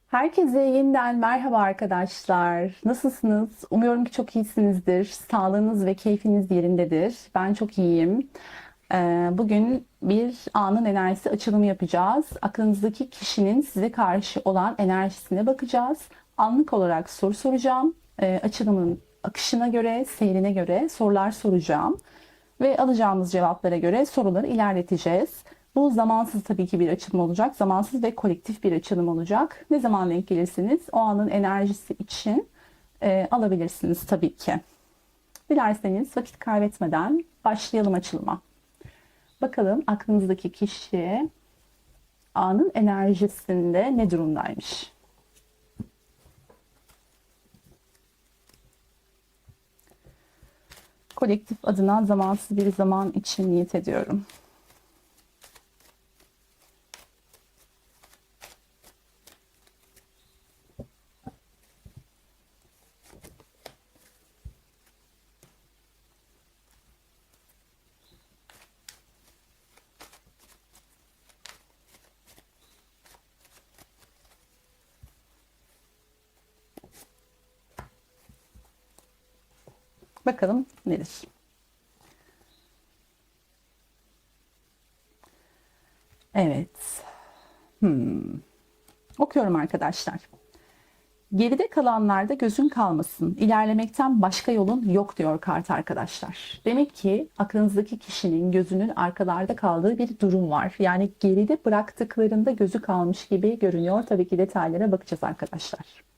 Herkese yeniden merhaba arkadaşlar. Nasılsınız? Umuyorum ki çok iyisinizdir. Sağlığınız ve keyfiniz yerindedir. Ben çok iyiyim. Bugün bir anın enerjisi açılımı yapacağız. Aklınızdaki kişinin size karşı olan enerjisine bakacağız. Anlık olarak soru soracağım. Açılımın akışına göre, seyrine göre sorular soracağım. Ve alacağımız cevaplara göre soruları ilerleteceğiz. Bu zamansız tabii ki bir açılım olacak. Zamansız ve kolektif bir açılım olacak. Ne zaman denk gelirsiniz o anın enerjisi için alabilirsiniz tabii ki. Dilerseniz vakit kaybetmeden başlayalım açılıma. Bakalım aklınızdaki kişi anın enerjisinde ne durumdaymış? Kolektif adına zamansız bir zaman için niyet ediyorum. Bakalım nedir? Evet. Okuyorum arkadaşlar. Geride kalanlarda gözün kalmasın. İlerlemekten başka yolun yok diyor kart arkadaşlar. Demek ki aklınızdaki kişinin gözünün arkalarda kaldığı bir durum var. Yani geride bıraktıklarında gözü kalmış gibi görünüyor. Tabii ki detaylara bakacağız arkadaşlar.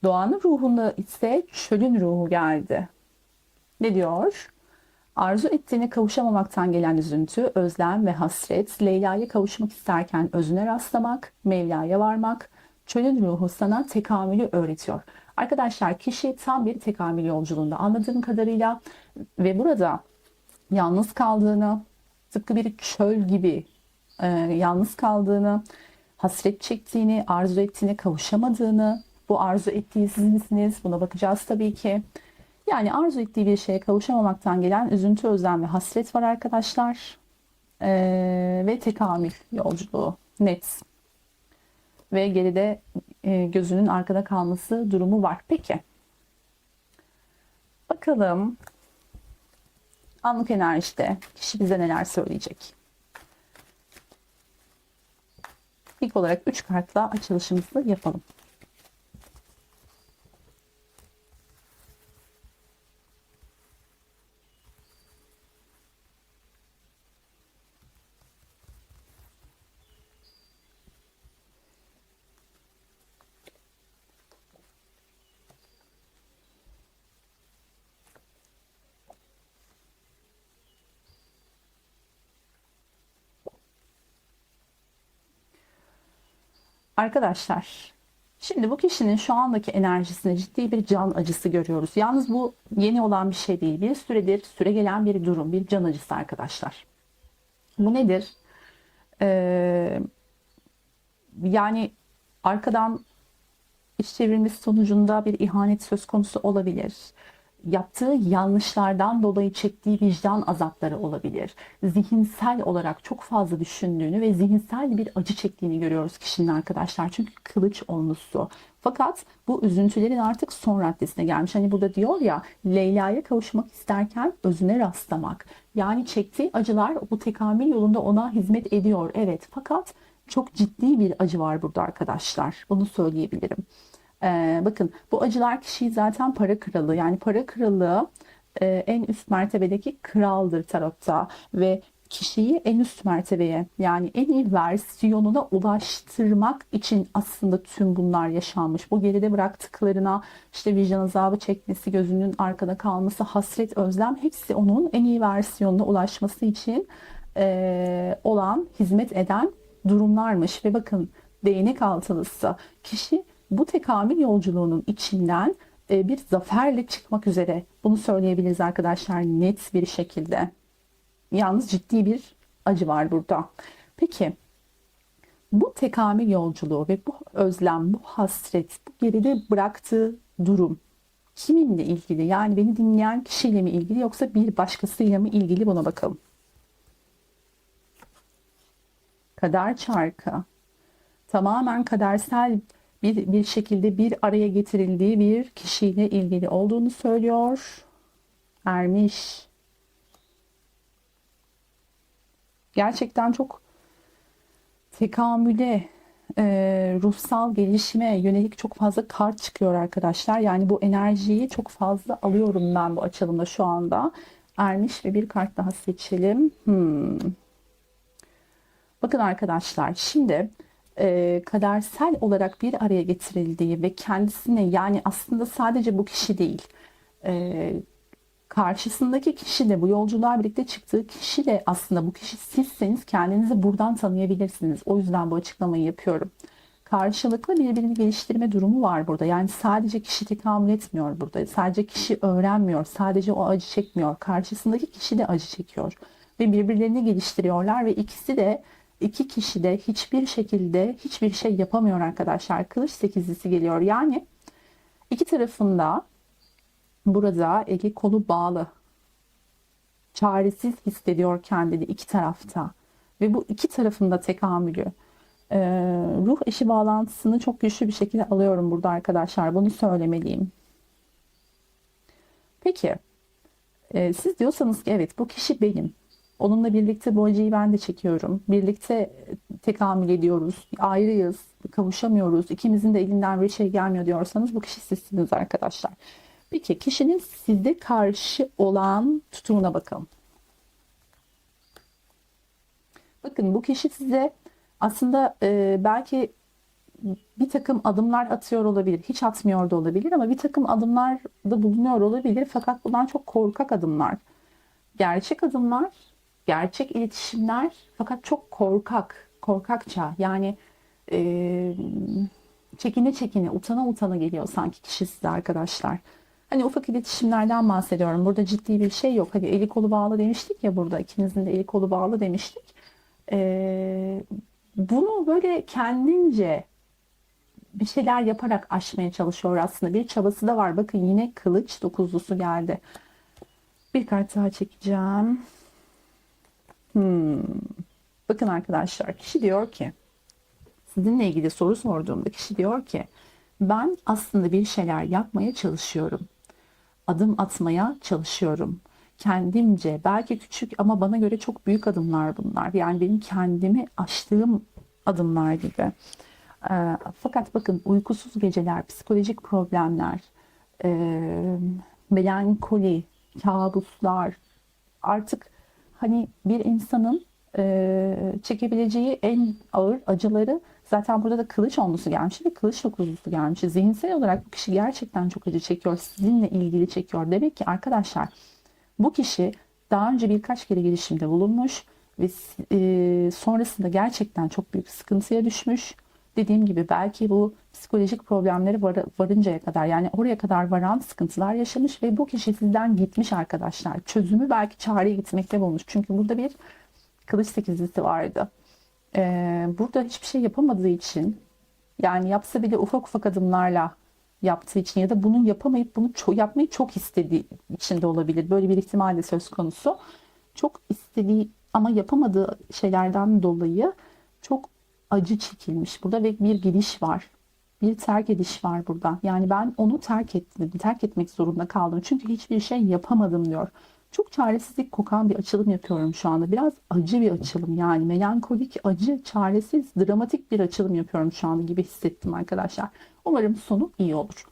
Doğanın ruhunda ise çölün ruhu geldi. Ne diyor? Arzu ettiğine kavuşamamaktan gelen üzüntü, özlem ve hasret, Leyla'ya kavuşmak isterken özüne rastlamak, Mevla'ya varmak, çölün ruhu sana tekamülü öğretiyor. Arkadaşlar kişi tam bir tekamül yolculuğunda anladığım kadarıyla ve burada yalnız kaldığını, tıpkı bir çöl gibi yalnız kaldığını, hasret çektiğini, arzu ettiğine kavuşamadığını, bu arzu ettiği siz misiniz? Buna bakacağız tabii ki. Yani arzu ettiği bir şeye kavuşamamaktan gelen üzüntü, özlem ve hasret var arkadaşlar. Ve tekamül yolculuğu net. Ve geride gözünün arkada kalması durumu var. Peki. Bakalım anlık enerjide kişi bize neler söyleyecek? İlk olarak 3 kartla açılışımızı yapalım. Arkadaşlar, şimdi bu kişinin şu andaki enerjisinde ciddi bir can acısı görüyoruz. Yalnız bu yeni olan bir şey değil. Bir süredir süregelen bir durum, bir can acısı arkadaşlar. Bu nedir? Ee, Yani arkadan iş çevrilmesi sonucunda bir ihanet söz konusu olabilir. Yaptığı yanlışlardan dolayı çektiği vicdan azapları olabilir. Zihinsel olarak çok fazla düşündüğünü ve zihinsel bir acı çektiğini görüyoruz kişinin arkadaşlar. Çünkü kılıç onlusu. Fakat bu üzüntülerin artık son raddesine gelmiş. Hani burada diyor ya, Leyla'ya kavuşmak isterken özüne rastlamak. Yani çektiği acılar bu tekamül yolunda ona hizmet ediyor. Evet, fakat çok ciddi bir acı var burada arkadaşlar. Bunu söyleyebilirim. Bakın bu acılar kişiyi zaten para kralı, yani para kralı en üst mertebedeki kraldır tarotta ve kişiyi en üst mertebeye, yani en iyi versiyonuna ulaştırmak için aslında tüm bunlar yaşanmış. Bu geride bıraktıklarına işte vicdan azabı çekmesi, gözünün arkada kalması, hasret, özlem, hepsi onun en iyi versiyonuna ulaşması için olan, hizmet eden durumlarmış. Ve bakın, değnek altılısı kişi bu tekamül yolculuğunun içinden bir zaferle çıkmak üzere. Bunu söyleyebiliriz arkadaşlar, net bir şekilde. Yalnız ciddi bir acı var burada. Peki bu tekamül yolculuğu ve bu özlem, bu hasret, bu geride bıraktığı durum kiminle ilgili? Yani beni dinleyen kişiyle mi ilgili, yoksa bir başkasıyla mı ilgili, buna bakalım. Kader çarkı. tamamen kadersel bir şekilde bir araya getirildiği bir kişiyle ilgili olduğunu söylüyor. Ermiş. Gerçekten çok tekamüle, ruhsal gelişime yönelik çok fazla kart çıkıyor arkadaşlar. Yani bu enerjiyi çok fazla alıyorum ben bu açılımda şu anda. Ermiş ve bir kart daha seçelim. Bakın arkadaşlar, şimdi kadersel olarak bir araya getirildiği ve kendisine, yani aslında sadece bu kişi değil, e, karşısındaki kişi de, bu yolculuğa birlikte çıktığı kişi de aslında bu kişi sizseniz kendinizi buradan tanıyabilirsiniz. O yüzden bu açıklamayı yapıyorum. Karşılıklı birbirini geliştirme durumu var burada. Yani sadece kişi tekamül etmiyor burada. Sadece kişi öğrenmiyor. Sadece o acı çekmiyor. Karşısındaki kişi de acı çekiyor. Ve birbirlerini geliştiriyorlar ve iki kişi de hiçbir şekilde hiçbir şey yapamıyor arkadaşlar. Kılıç sekizlisi geliyor. Yani iki tarafında burada eli kolu bağlı. Çaresiz hissediyor kendini iki tarafta. Ve bu iki tarafında tekamülü, ruh eşi bağlantısını çok güçlü bir şekilde alıyorum burada arkadaşlar. Bunu söylemeliyim. Peki, siz diyorsanız ki evet, bu kişi benim. Onunla birlikte bu acıyı ben de çekiyorum. Birlikte tekamül ediyoruz. Ayrıyız, kavuşamıyoruz. İkimizin de elinden bir şey gelmiyor diyorsanız bu kişi sizsiniz arkadaşlar. Peki, kişinin size karşı olan tutumuna bakalım. Bakın, bu kişi size aslında belki bir takım adımlar atıyor olabilir. Hiç atmıyor da olabilir ama bir takım adımlar da bulunuyor olabilir. Fakat bunlar çok korkak adımlar. Gerçek adımlar, gerçek iletişimler, fakat çok korkakça. Yani e, çekine çekine, utana utana geliyor sanki kişi size arkadaşlar. Hani ufak iletişimlerden bahsediyorum. Burada ciddi bir şey yok. Hani eli kolu bağlı demiştik ya burada. İkinizin de eli kolu bağlı demiştik. Bunu böyle kendince bir şeyler yaparak aşmaya çalışıyor aslında. Bir çabası da var. Bakın, yine kılıç dokuzlusu geldi. Bir kart daha çekeceğim. Bakın arkadaşlar, kişi diyor ki, sizinle ilgili soru sorduğumda kişi diyor ki, ben aslında bir şeyler yapmaya çalışıyorum. Adım atmaya çalışıyorum. Kendimce, belki küçük ama bana göre çok büyük adımlar bunlar. Yani benim kendimi aştığım adımlar gibi. Fakat bakın, uykusuz geceler, psikolojik problemler, melankoli, kabuslar, artık hani bir insanın çekebileceği en ağır acıları, zaten burada da kılıç onlusu gelmiş ve kılıç dokuzlusu gelmiş. Zihinsel olarak bu kişi gerçekten çok acı çekiyor. Sizinle ilgili çekiyor. Demek ki arkadaşlar, bu kişi daha önce birkaç kere girişimde bulunmuş ve sonrasında gerçekten çok büyük sıkıntıya düşmüş. Dediğim gibi belki bu psikolojik problemleri varıncaya kadar, yani oraya kadar varan sıkıntılar yaşamış ve bu kişi sizden gitmiş arkadaşlar. Çözümü belki çareye gitmekte bulmuş. Çünkü burada bir kılıç sekizlisi vardı. Burada hiçbir şey yapamadığı için, yani yapsa bile ufak ufak adımlarla yaptığı için ya da bunu yapamayıp bunu yapmayı çok istediği için de olabilir. Böyle bir ihtimal de söz konusu. Çok istediği ama yapamadığı şeylerden dolayı çok acı çekilmiş burada ve bir gidiş var. Bir terk ediş var burada. Yani ben onu terk ettim, terk etmek zorunda kaldım. Çünkü hiçbir şey yapamadım diyor. Çok çaresizlik kokan bir açılım yapıyorum şu anda. Biraz acı bir açılım, yani melankolik, acı, çaresiz, dramatik bir açılım yapıyorum şu anda gibi hissettim arkadaşlar. Umarım sonu iyi olur.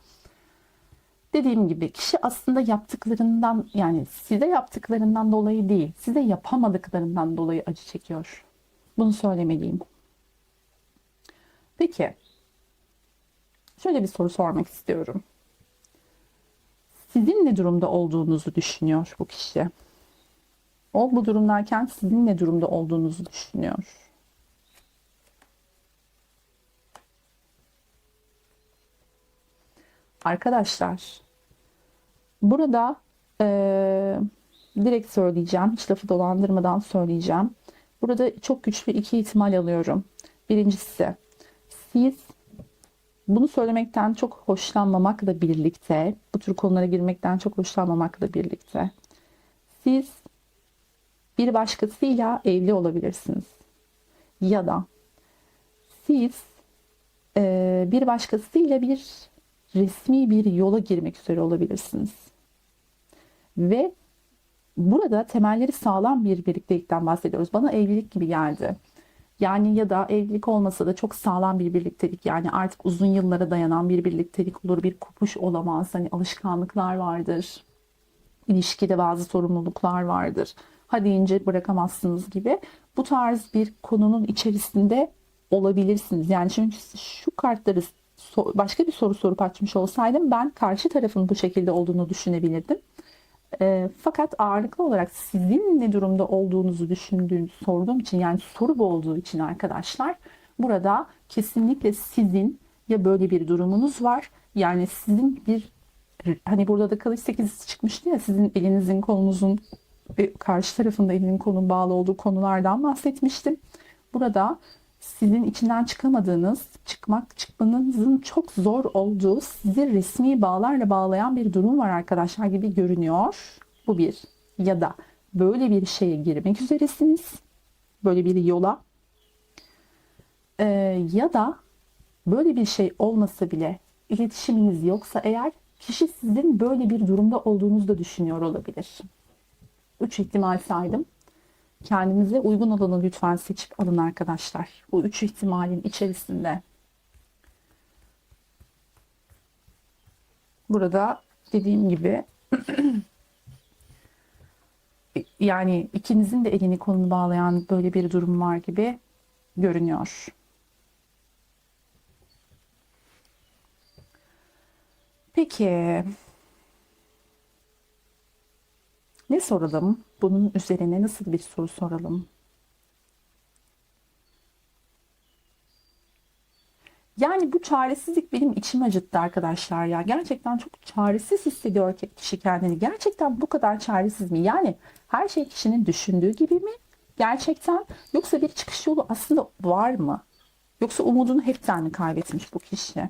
Dediğim gibi kişi aslında yaptıklarından, yani size yaptıklarından dolayı değil, size yapamadıklarından dolayı acı çekiyor. Bunu söylemeliyim. Peki, şöyle bir soru sormak istiyorum. Sizin ne durumda olduğunuzu düşünüyor bu kişi? O bu durumdayken sizin ne durumda olduğunuzu düşünüyor. Arkadaşlar, burada direkt söyleyeceğim. Hiç lafı dolandırmadan söyleyeceğim. Burada çok güçlü iki ihtimal alıyorum. Birincisi, siz bunu söylemekten çok hoşlanmamakla birlikte, bu tür konulara girmekten çok hoşlanmamakla birlikte, siz bir başkasıyla evli olabilirsiniz. Ya da siz Bir başkasıyla bir resmi bir yola girmek üzere olabilirsiniz. Ve burada temelleri sağlam bir birliktelikten bahsediyoruz. Bana evlilik gibi geldi. Yani ya da evlilik olmasa da çok sağlam bir birliktelik. Yani artık uzun yıllara dayanan bir birliktelik olur. Bir kopuş olamaz. Hani alışkanlıklar vardır. İlişkide bazı sorumluluklar vardır. Ha deyince bırakamazsınız gibi. Bu tarz bir konunun içerisinde olabilirsiniz. Yani şimdi şu kartları başka bir soru sorup açmış olsaydım ben karşı tarafın bu şekilde olduğunu düşünebilirdim. Fakat ağırlıklı olarak sizin ne durumda olduğunuzu sorduğum için, yani soru bu olduğu için arkadaşlar, burada kesinlikle sizin ya böyle bir durumunuz var, yani sizin bir, hani burada da kılıç sekizisi çıkmıştı ya, sizin elinizin kolunuzun ve karşı tarafında elinin kolun bağlı olduğu konulardan bahsetmiştim. Burada sizin içinden çıkamadığınız, çıkmanızın çok zor olduğu, sizi resmi bağlarla bağlayan bir durum var arkadaşlar gibi görünüyor. Bu bir. Ya da böyle bir şeye girmek üzeresiniz. Böyle bir yola. Ya da böyle bir şey olmasa bile, iletişiminiz yoksa eğer, kişi sizin böyle bir durumda olduğunuzu da düşünüyor olabilir. 3 ihtimal saydım. Kendinize uygun olanı lütfen seçip alın arkadaşlar. Bu 3 ihtimalin içerisinde. Burada dediğim gibi yani ikinizin de elini kolunu bağlayan böyle bir durum var gibi görünüyor. Peki ne soralım? Bunun üzerine nasıl bir soru soralım? Yani bu çaresizlik benim içimi acıttı arkadaşlar ya. Gerçekten çok çaresiz hissediyor kişi kendini. Gerçekten bu kadar çaresiz mi? Yani her şey kişinin düşündüğü gibi mi? Gerçekten, yoksa bir çıkış yolu aslında var mı? Yoksa umudunu hepten mi kaybetmiş bu kişi?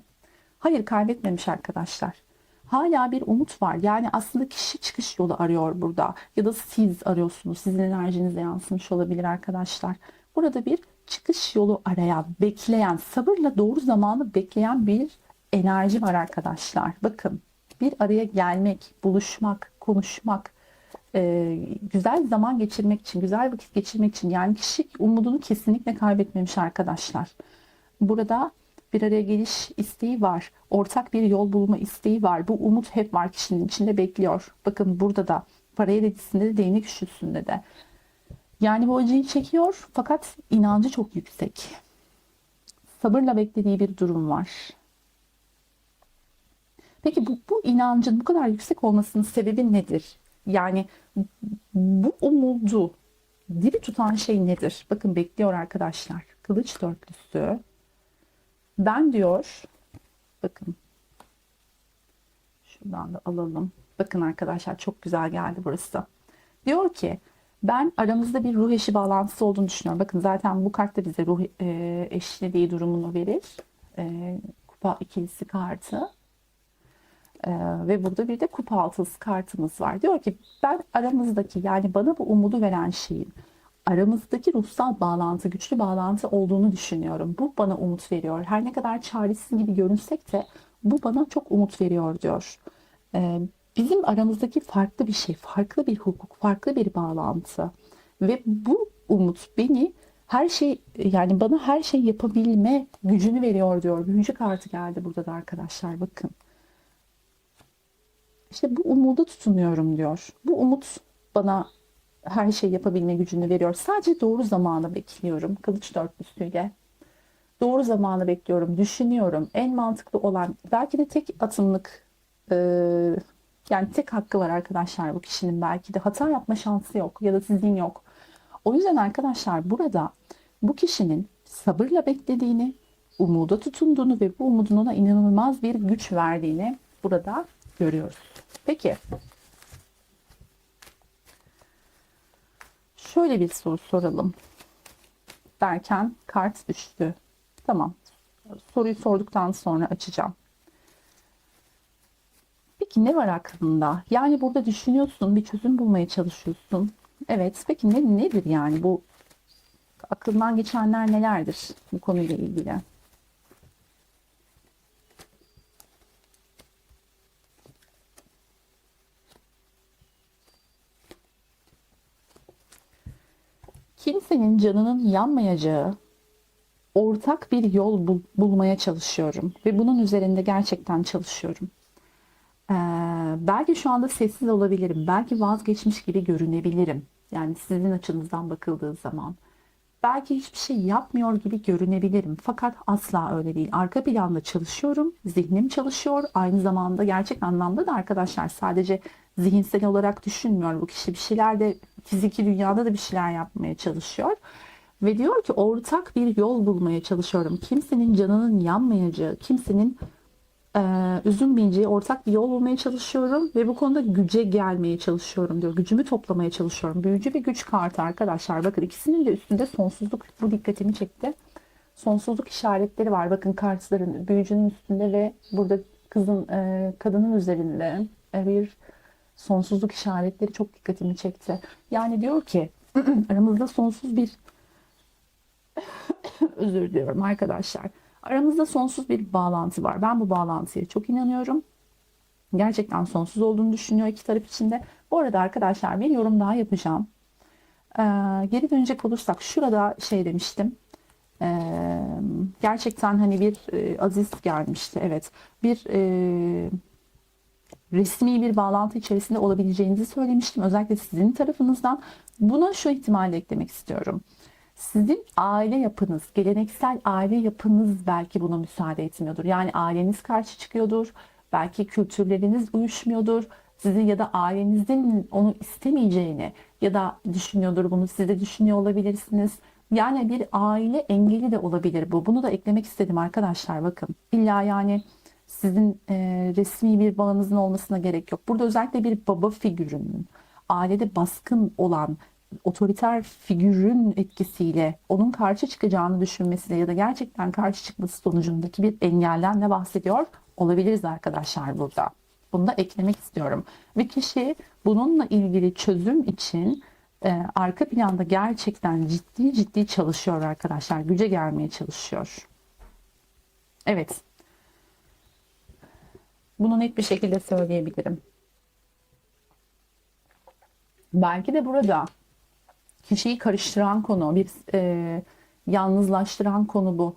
Hayır, kaybetmemiş arkadaşlar. Hala bir umut var. Yani aslında kişi çıkış yolu arıyor burada. Ya da siz arıyorsunuz. Sizin enerjinize yansımış olabilir arkadaşlar. Burada bir çıkış yolu arayan, bekleyen, sabırla doğru zamanı bekleyen bir enerji var arkadaşlar. Bakın, bir araya gelmek, buluşmak, konuşmak, güzel zaman geçirmek için, güzel vakit geçirmek için, yani kişi umudunu kesinlikle kaybetmemiş arkadaşlar. Burada bir araya geliş isteği var. Ortak bir yol bulma isteği var. Bu umut hep var, kişinin içinde bekliyor. Bakın burada da para eğritisinde de değnek üçlüsünde de. Yani bu acıyı çekiyor fakat inancı çok yüksek. Sabırla beklediği bir durum var. Peki bu inancın bu kadar yüksek olmasının sebebi nedir? Yani bu umudu diri tutan şey nedir? Bakın bekliyor arkadaşlar. Kılıç dörtlüsü. Ben diyor, bakın şuradan da alalım. Bakın arkadaşlar, çok güzel geldi burası. Diyor ki ben aramızda bir ruh eşi bağlantısı olduğunu düşünüyorum. Bakın zaten bu kart da bize ruh eşliliği durumunu verir. Kupa ikilisi kartı. Ve burada bir de kupa altısı kartımız var. Diyor ki ben aramızdaki, yani bana bu umudu veren şeyin aramızdaki ruhsal bağlantı, güçlü bağlantı olduğunu düşünüyorum. Bu bana umut veriyor. Her ne kadar çaresiz gibi görünsek de bu bana çok umut veriyor diyor. Bizim aramızdaki farklı bir şey, farklı bir hukuk, farklı bir bağlantı. Ve bu umut beni her şey, yani bana her şey yapabilme gücünü veriyor diyor. Büyücü kartı geldi burada da arkadaşlar, bakın. İşte bu umuda tutunuyorum diyor. Bu umut bana her şey yapabilme gücünü veriyor. Sadece doğru zamanı bekliyorum. Kılıç dörtlüsüyle. Doğru zamanı bekliyorum, düşünüyorum. En mantıklı olan, belki de tek atımlık, e, yani tek hakkı var arkadaşlar bu kişinin. Belki de hata yapma şansı yok ya da sizin yok. O yüzden arkadaşlar burada bu kişinin sabırla beklediğini, umuda tutunduğunu ve bu umudun ona inanılmaz bir güç verdiğini burada görüyoruz. Peki, şöyle bir soru soralım derken kart düştü. Tamam, soruyu sorduktan sonra açacağım. Peki ne var aklında? Yani burada düşünüyorsun, bir çözüm bulmaya çalışıyorsun. Evet, peki nedir yani bu, aklından geçenler nelerdir bu konuyla ilgili? Kimsenin canının yanmayacağı ortak bir yol bulmaya çalışıyorum ve bunun üzerinde gerçekten çalışıyorum. Ee, Belki şu anda sessiz olabilirim, belki vazgeçmiş gibi görünebilirim. Yani sizin açınızdan bakıldığı zaman. Belki hiçbir şey yapmıyor gibi görünebilirim. Fakat asla öyle değil. Arka planda çalışıyorum, zihnim çalışıyor. Aynı zamanda gerçek anlamda da arkadaşlar sadece zihinsel olarak düşünmüyor. Bu kişi bir şeyler de fiziki dünyada da bir şeyler yapmaya çalışıyor. Ve diyor ki ortak bir yol bulmaya çalışıyorum. Kimsenin canının yanmayacağı, kimsenin üzülmeyeceği ortak bir yol bulmaya çalışıyorum ve bu konuda güce gelmeye çalışıyorum diyor. Gücümü toplamaya çalışıyorum. Büyücü ve güç kartı arkadaşlar. Bakın ikisinin de üstünde sonsuzluk, bu dikkatimi çekti. Sonsuzluk işaretleri var. Bakın kartların büyücünün üstünde ve burada kadının üzerinde bir sonsuzluk işaretleri çok dikkatimi çekti. Yani diyor ki aramızda sonsuz bir özür diliyorum arkadaşlar. Aramızda sonsuz bir bağlantı var. Ben bu bağlantıya çok inanıyorum. Gerçekten sonsuz olduğunu düşünüyor iki taraf içinde. Bu arada arkadaşlar bir yorum daha yapacağım. Geri dönecek olursak şurada şey demiştim. Gerçekten hani bir aziz gelmişti. Evet. Bir resmi bir bağlantı içerisinde olabileceğinizi söylemiştim. Özellikle sizin tarafınızdan. Buna şu ihtimali eklemek istiyorum. Sizin aile yapınız, geleneksel aile yapınız belki buna müsaade etmiyordur. Yani aileniz karşı çıkıyordur. Belki kültürleriniz uyuşmuyordur. Sizin ya da ailenizin onu istemeyeceğini ya da düşünüyordur bunu. Siz de düşünüyor olabilirsiniz. Yani bir aile engeli de olabilir bu. Bunu da eklemek istedim arkadaşlar. Bakın illa yani sizin resmi bir bağınızın olmasına gerek yok. Burada özellikle bir baba figürünün ailede baskın olan otoriter figürün etkisiyle onun karşı çıkacağını düşünmesiyle ya da gerçekten karşı çıkması sonucundaki bir engelden de bahsediyor olabiliriz arkadaşlar burada. Bunu da eklemek istiyorum. Ve kişi bununla ilgili çözüm için arka planda gerçekten ciddi ciddi çalışıyor arkadaşlar. Güce gelmeye çalışıyor. Evet. Bunu net bir şekilde söyleyebilirim. Belki de burada kişiyi karıştıran konu, bir yalnızlaştıran konu bu.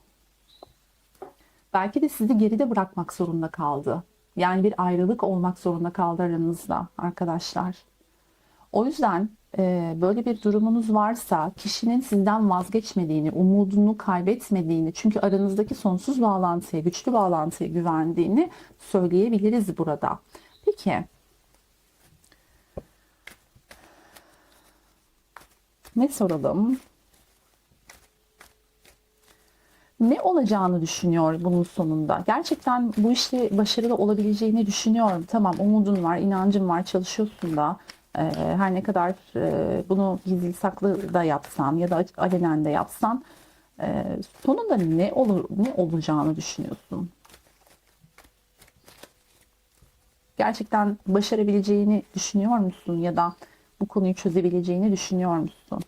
Belki de sizi geride bırakmak zorunda kaldı. Yani bir ayrılık olmak zorunda kaldı aranızda arkadaşlar. O yüzden böyle bir durumunuz varsa kişinin sizden vazgeçmediğini, umudunu kaybetmediğini, çünkü aranızdaki sonsuz bağlantıya, güçlü bağlantıya güvendiğini söyleyebiliriz burada. Peki, ne soralım? Ne olacağını düşünüyor bunun sonunda. Gerçekten bu işte başarılı olabileceğini düşünüyorum. Tamam, umudun var, inancın var, çalışıyorsun da. Her ne kadar bunu gizli saklı da yapsan ya da alenen de yapsan sonunda ne olacağını düşünüyorsun. Gerçekten başarabileceğini düşünüyor musun ya da bu konuyu çözebileceğini düşünüyor musun?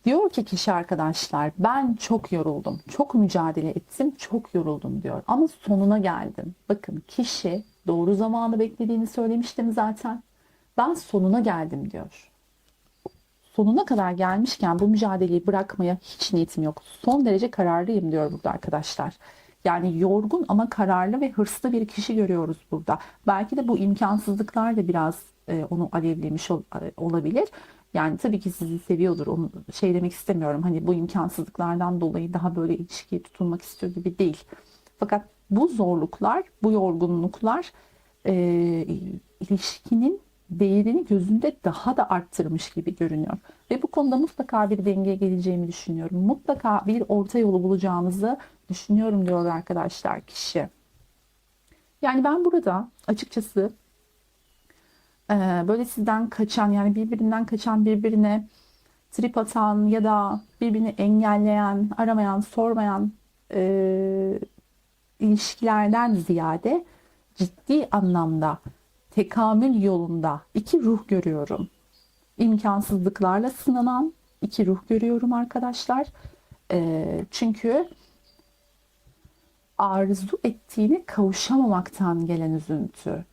Diyor ki kişi arkadaşlar, ben çok yoruldum, çok mücadele ettim, çok yoruldum diyor. Ama sonuna geldim. Bakın kişi doğru zamanı beklediğini söylemiştim zaten. Ben sonuna geldim diyor. Sonuna kadar gelmişken bu mücadeleyi bırakmaya hiç niyetim yok. Son derece kararlıyım diyor burada arkadaşlar. Yani yorgun ama kararlı ve hırslı bir kişi görüyoruz burada. Belki de bu imkansızlıklar da biraz onu alevlemiş olabilir. Yani tabii ki sizi seviyordur. Onu şey demek istemiyorum. Hani bu imkansızlıklardan dolayı daha böyle ilişkiye tutunmak istiyor gibi değil. Fakat bu zorluklar, bu yorgunluklar e, ilişkinin değerini gözünde daha da arttırmış gibi görünüyor. Ve bu konuda mutlaka bir dengeye geleceğimi düşünüyorum. Mutlaka bir orta yolu bulacağımızı düşünüyorum diyor arkadaşlar kişi. Yani ben burada açıkçası böyle sizden kaçan, yani birbirinden kaçan, birbirine trip atan ya da birbirini engelleyen, aramayan, sormayan ilişkilerden ziyade ciddi anlamda tekamül yolunda iki ruh görüyorum. İmkansızlıklarla sınanan iki ruh görüyorum arkadaşlar. Çünkü arzu ettiğini kavuşamamaktan gelen üzüntü.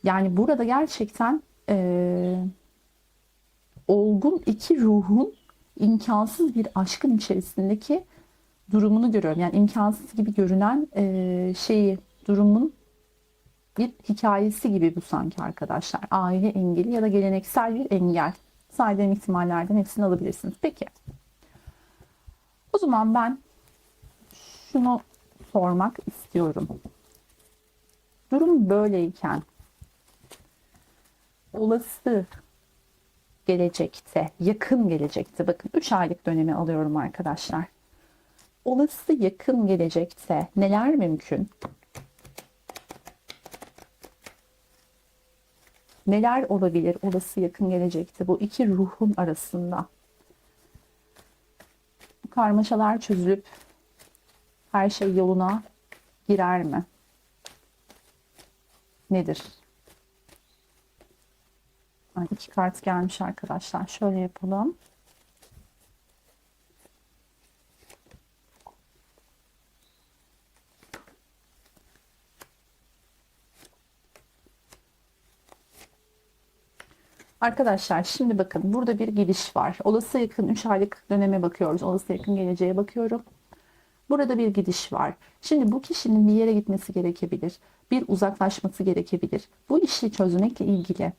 Yani burada gerçekten olgun iki ruhun imkansız bir aşkın içerisindeki durumunu görüyorum. Yani imkansız gibi görünen durumun bir hikayesi gibi bu sanki arkadaşlar. Aile engeli ya da geleneksel bir engel. Saydığım ihtimallerden hepsini alabilirsiniz. Peki. O zaman ben şunu sormak istiyorum. Durum böyleyken olası gelecekte, yakın gelecekte, bakın 3 aylık dönemi alıyorum arkadaşlar. Olası yakın gelecekte neler mümkün? Neler olabilir olası yakın gelecekte bu iki ruhun arasında? Bu karmaşalar çözülüp her şey yoluna girer mi? Nedir? Yani 2 kart gelmiş arkadaşlar. Şöyle yapalım. Arkadaşlar şimdi bakın burada bir gidiş var. Olası yakın 3 aylık döneme bakıyoruz. Olası yakın geleceğe bakıyorum. Burada bir gidiş var. Şimdi bu kişinin bir yere gitmesi gerekebilir. Bir uzaklaşması gerekebilir. Bu işi çözmekle ilgili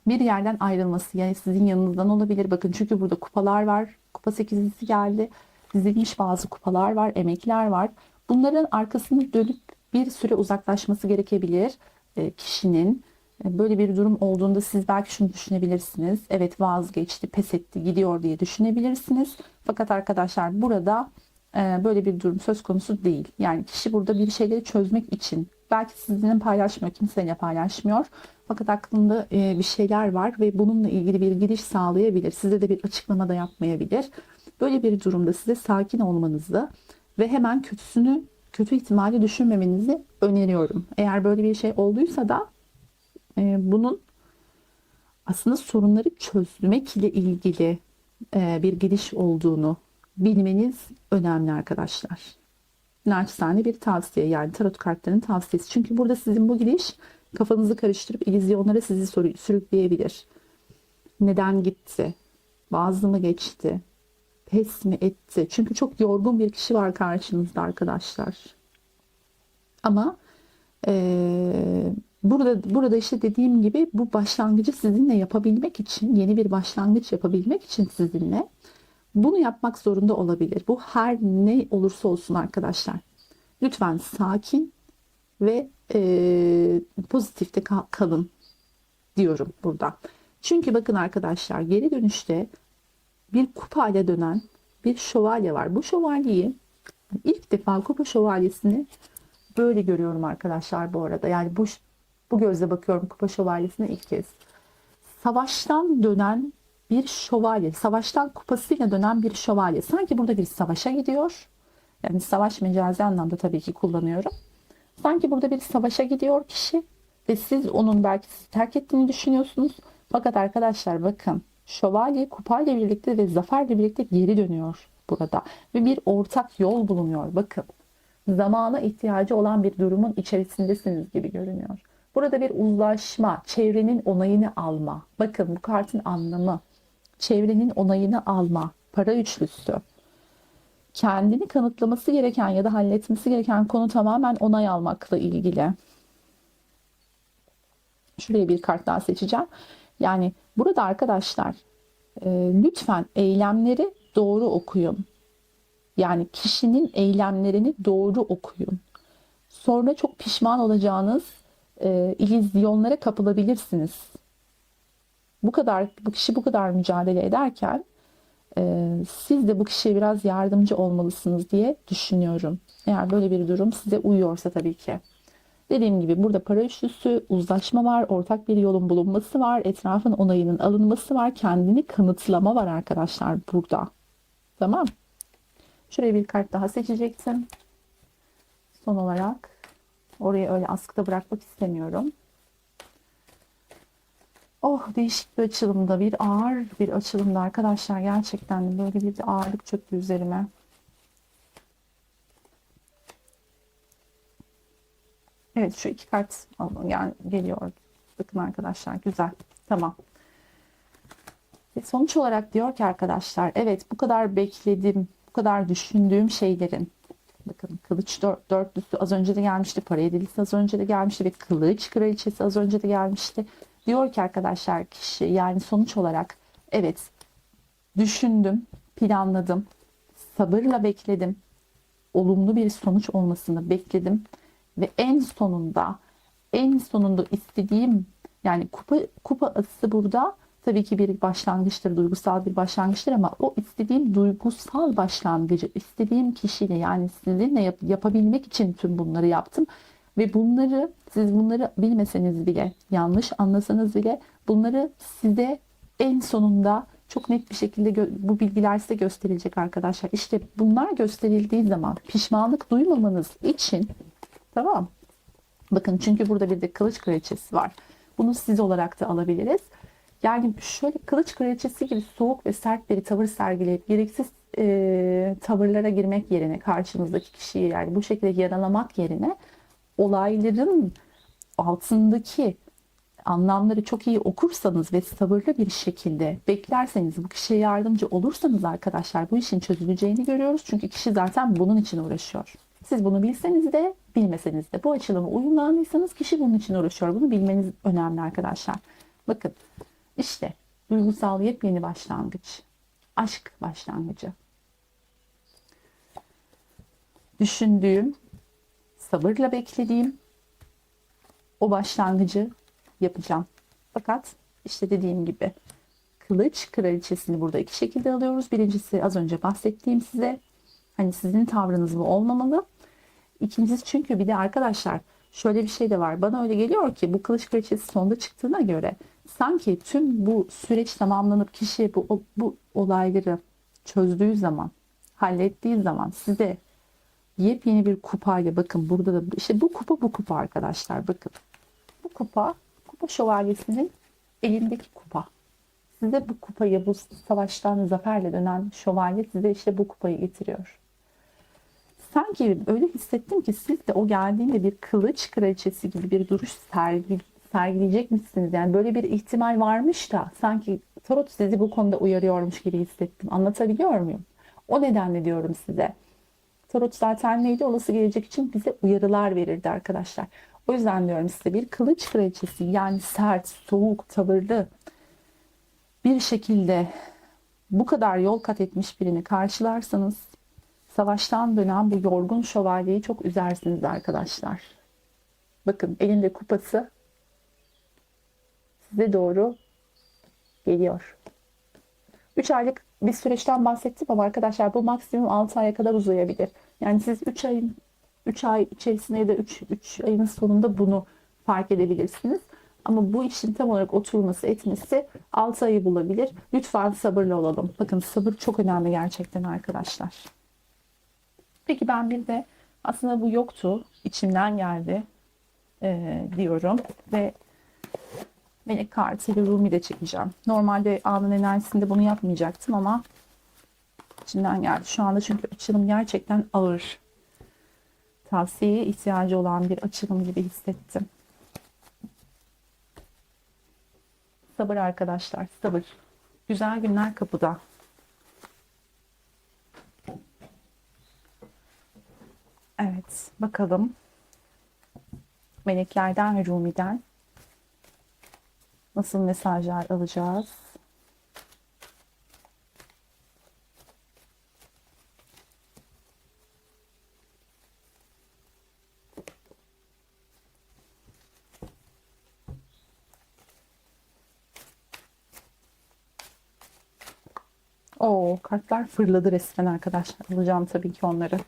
bir yerden ayrılması, yani sizin yanınızdan olabilir. Bakın çünkü burada kupalar var. Kupa sekizlisi geldi. Dizilmiş bazı kupalar var, emekler var. Bunların arkasını dönüp bir süre uzaklaşması gerekebilir kişinin. Böyle bir durum olduğunda siz belki şunu düşünebilirsiniz. Evet, vazgeçti, pes etti, gidiyor diye düşünebilirsiniz. Fakat arkadaşlar burada böyle bir durum söz konusu değil. Yani kişi burada bir şeyleri çözmek için belki sizinle paylaşmıyor, kimseyle paylaşmıyor. Fakat aklında bir şeyler var ve bununla ilgili bir gidiş sağlayabilir. Size de bir açıklama da yapmayabilir. Böyle bir durumda size sakin olmanızı ve hemen kötü ihtimali düşünmemenizi öneriyorum. Eğer böyle bir şey olduysa da bunun aslında sorunları çözmek ile ilgili bir gidiş olduğunu bilmeniz önemli arkadaşlar. Naçizane bir tavsiye, yani tarot kartlarının tavsiyesi. Çünkü burada sizin bu gidiş kafanızı karıştırıp illüzyonlara sizi sürükleyebilir. Neden gitti? Vaz mı geçti? Pes mi etti? Çünkü çok yorgun bir kişi var karşınızda arkadaşlar. Ama burada işte dediğim gibi bu başlangıcı sizinle yapabilmek için, yeni bir başlangıç yapabilmek için sizinle bunu yapmak zorunda olabilir. Bu her ne olursa olsun arkadaşlar. Lütfen sakin ve pozitifte kalın diyorum burada. Çünkü bakın arkadaşlar, geri dönüşte bir kupayla dönen bir şövalye var. Bu şövalyeyi ilk defa kupa şövalyesini böyle görüyorum arkadaşlar bu arada. Yani bu gözle bakıyorum kupa şövalyesine ilk kez. Savaştan dönen bir şövalye, savaştan kupasıyla dönen bir şövalye. Sanki burada bir savaşa gidiyor. Yani savaş mecazi anlamda tabii ki kullanıyorum. Sanki burada bir savaşa gidiyor kişi ve siz onun belki sizi terk ettiğini düşünüyorsunuz. Fakat arkadaşlar bakın, şövalye kupayla birlikte ve zaferle birlikte geri dönüyor burada. Ve bir ortak yol bulunuyor. Bakın, zamana ihtiyacı olan bir durumun içerisindesiniz gibi görünüyor. Burada bir uzlaşma, çevrenin onayını alma. Bakın bu kartın anlamı. Çevrenin onayını alma. Para üçlüsü. Kendini kanıtlaması gereken ya da halletmesi gereken konu tamamen onay almakla ilgili. Şuraya bir kart daha seçeceğim. Yani burada arkadaşlar lütfen eylemleri doğru okuyun. Yani kişinin eylemlerini doğru okuyun. Sonra çok pişman olacağınız illüzyonlara kapılabilirsiniz. Bu kişi bu kadar mücadele ederken siz de bu kişiye biraz yardımcı olmalısınız diye düşünüyorum. Eğer böyle bir durum size uyuyorsa tabii ki. Dediğim gibi burada para üçlüsü, uzlaşma var, ortak bir yolun bulunması var, etrafın onayının alınması var, kendini kanıtlama var arkadaşlar burada. Tamam. Şuraya bir kart daha seçecektim. Son olarak oraya öyle askıda bırakmak istemiyorum. Oh, değişik bir açılımda, bir ağır bir açılımda arkadaşlar, gerçekten böyle bir ağırlık çöktü üzerime. Evet, şu iki kart geliyor. Bakın arkadaşlar, güzel. Tamam. Ve sonuç olarak diyor ki arkadaşlar, evet bu kadar bekledim, bu kadar düşündüğüm şeylerin, bakın kılıç dörtlüsü az önce de gelmişti, para yedilisi az önce de gelmişti ve kılıç kraliçesi az önce de gelmişti. Diyor ki arkadaşlar kişi, yani sonuç olarak evet düşündüm, planladım, sabırla bekledim, olumlu bir sonuç olmasını bekledim ve en sonunda istediğim, yani kupa atısı burada tabii ki bir başlangıçtır, duygusal bir başlangıçtır ama o istediğim duygusal başlangıcı istediğim kişiyle, yani sizinle yapabilmek için tüm bunları yaptım ve siz bunları bilmeseniz bile, yanlış anlasanız bile bunları size en sonunda çok net bir şekilde bu bilgiler size gösterilecek arkadaşlar. İşte bunlar gösterildiği zaman pişmanlık duymamanız için, tamam. Bakın, çünkü burada bir de kılıç kraliçesi var. Bunu siz olarak da alabiliriz. Yani şöyle kılıç kraliçesi gibi soğuk ve sert bir tavır sergileyip gereksiz tavırlara girmek yerine, karşınızdaki kişiyi yani bu şekilde yaralamak yerine, olayların altındaki anlamları çok iyi okursanız ve sabırlı bir şekilde beklerseniz, bu kişiye yardımcı olursanız arkadaşlar, bu işin çözüleceğini görüyoruz. Çünkü kişi zaten bunun için uğraşıyor. Siz bunu bilseniz de bilmeseniz de bu açılımı uyumlandıysanız kişi bunun için uğraşıyor. Bunu bilmeniz önemli arkadaşlar. Bakın işte duygusal yepyeni başlangıç. Aşk başlangıcı. Düşündüğüm, sabırla beklediğim o başlangıcı yapacağım. Fakat işte dediğim gibi kılıç kraliçesini burada iki şekilde alıyoruz. Birincisi az önce bahsettiğim size. Hani sizin tavrınız bu olmamalı. İkincisi, çünkü bir de arkadaşlar şöyle bir şey de var. Bana öyle geliyor ki bu kılıç kraliçesi sonda çıktığına göre sanki tüm bu süreç tamamlanıp kişi bu olayları çözdüğü zaman, hallettiği zaman size yepyeni bir kupayla, bakın burada da işte bu kupa arkadaşlar, bakın. Bu kupa şövalyesinin elindeki kupa. Size bu kupayı, bu savaştan zaferle dönen şövalye size işte bu kupayı getiriyor. Sanki öyle hissettim ki siz de o geldiğinde bir kılıç kraliçesi gibi bir duruş sergileyecek misiniz? Yani böyle bir ihtimal varmış da sanki tarot sizi bu konuda uyarıyormuş gibi hissettim. Anlatabiliyor muyum? O nedenle diyorum size. Tarot zaten neydi? Olası gelecek için bize uyarılar verirdi arkadaşlar. O yüzden diyorum size, bir kılıç kraliçesi, yani sert, soğuk, tavırlı bir şekilde bu kadar yol kat etmiş birini karşılarsanız savaştan dönen bu yorgun şövalyeyi çok üzersiniz arkadaşlar. Bakın elinde kupası size doğru geliyor. 3 aylık bir süreçten bahsettim ama arkadaşlar bu maksimum 6 aya kadar uzayabilir. Yani siz 3 ay içerisinde ya da 3 ayın sonunda bunu fark edebilirsiniz. Ama bu işin tam olarak oturması, etmesi 6 ayı bulabilir. Lütfen sabırlı olalım. Bakın sabır çok önemli gerçekten arkadaşlar. Peki ben bir de aslında bu yoktu, içimden geldi diyorum ve melek kartıyla Rumi de çekeceğim. Normalde anın enerjisinde bunu yapmayacaktım ama içimden geldi. Şu anda çünkü açılım gerçekten ağır. Tavsiyeye ihtiyacı olan bir açılım gibi hissettim. Sabır arkadaşlar, sabır. Güzel günler kapıda. Evet, bakalım. Meleklerden ve Rumi'den nasıl mesajlar alacağız? Oo, kartlar fırladı resmen arkadaşlar. Alacağım tabii ki onları.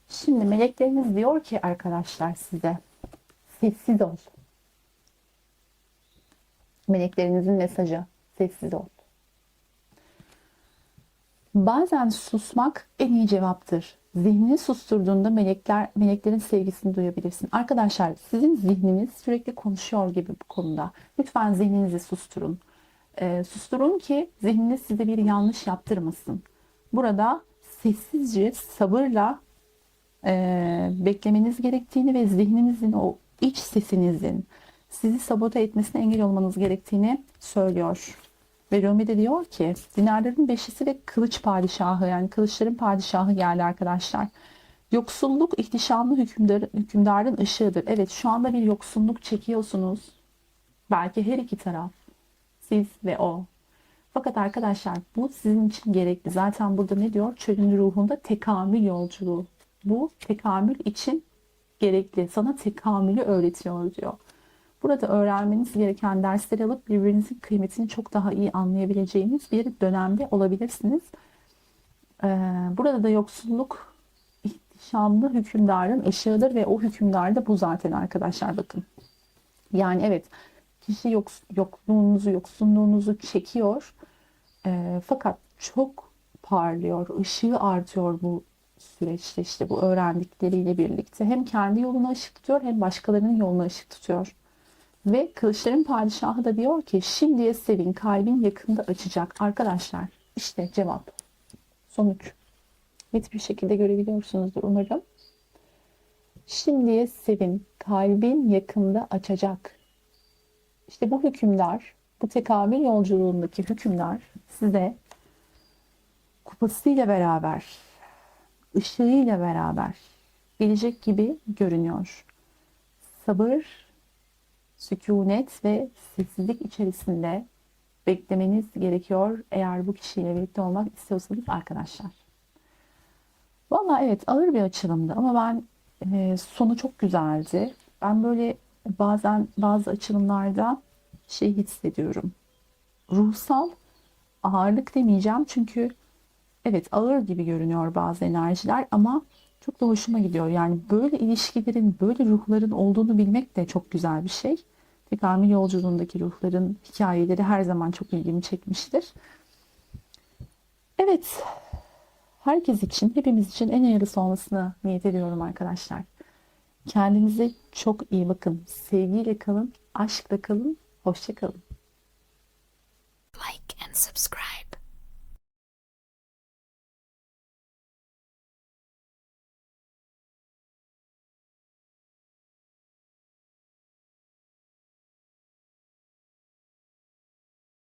Şimdi melekleriniz diyor ki arkadaşlar size, sessiz ol. Meleklerinizin mesajı, sessiz ol. Bazen susmak en iyi cevaptır. Zihnini susturduğunda meleklerin sevgisini duyabilirsin. Arkadaşlar sizin zihniniz sürekli konuşuyor gibi bu konuda. Lütfen zihninizi susturun. Susturun ki zihniniz size bir yanlış yaptırmasın. Burada sessizce, sabırla beklemeniz gerektiğini ve zihninizin, o iç sesinizin sizi sabote etmesine engel olmanız gerektiğini söylüyor. Ve Rumi de diyor ki dinarların beşisi ve kılıç padişahı, yani kılıçların padişahı geldi arkadaşlar. Yoksulluk ihtişamlı hükümdarın ışığıdır. Evet, şu anda bir yoksulluk çekiyorsunuz. Belki her iki taraf, siz ve o. Fakat arkadaşlar bu sizin için gerekli. Zaten burada ne diyor? Çölün ruhunda tekamül yolculuğu. Bu tekamül için gerekli. Sana tekamülü öğretiyor diyor. Burada öğrenmeniz gereken dersleri alıp birbirinizin kıymetini çok daha iyi anlayabileceğiniz bir dönemde olabilirsiniz. Burada da yoksulluk ihtişamlı hükümdarın ışığıdır ve o hükümdar da bu zaten arkadaşlar, bakın. Yani evet, kişi yokluğunuzu, yoksunluğunuzu çekiyor. Fakat çok parlıyor, ışığı artıyor bu süreçte, işte bu öğrendikleriyle birlikte. Hem kendi yoluna ışık tutuyor hem başkalarının yoluna ışık tutuyor. Ve kılıçların padişahı da diyor ki şimdiye sevin, kalbin yakında açacak. Arkadaşlar işte cevap, sonuç. Net bir şekilde görebiliyorsunuzdur umarım. Şimdiye sevin, kalbin yakında açacak. İşte bu hükümdar, bu tekamül yolculuğundaki hükümdar size kupasıyla beraber, ışığıyla beraber gelecek gibi görünüyor. Sabır, sükunet ve sessizlik içerisinde beklemeniz gerekiyor eğer bu kişiyle birlikte olmak istiyorsanız arkadaşlar. Valla evet, ağır bir açılımdı ama ben sonu çok güzeldi. Ben böyle bazen bazı açılımlarda şey hissediyorum. Ruhsal ağırlık demeyeceğim çünkü evet ağır gibi görünüyor bazı enerjiler ama çok da hoşuma gidiyor. Yani böyle ilişkilerin, böyle ruhların olduğunu bilmek de çok güzel bir şey. Tekamül yolculuğundaki ruhların hikayeleri her zaman çok ilgimi çekmiştir. Evet, herkes için, hepimiz için en hayırlısı olmasını niyet ediyorum arkadaşlar. Kendinize çok iyi bakın. Sevgiyle kalın, aşkla kalın, hoşça kalın. Like and subscribe.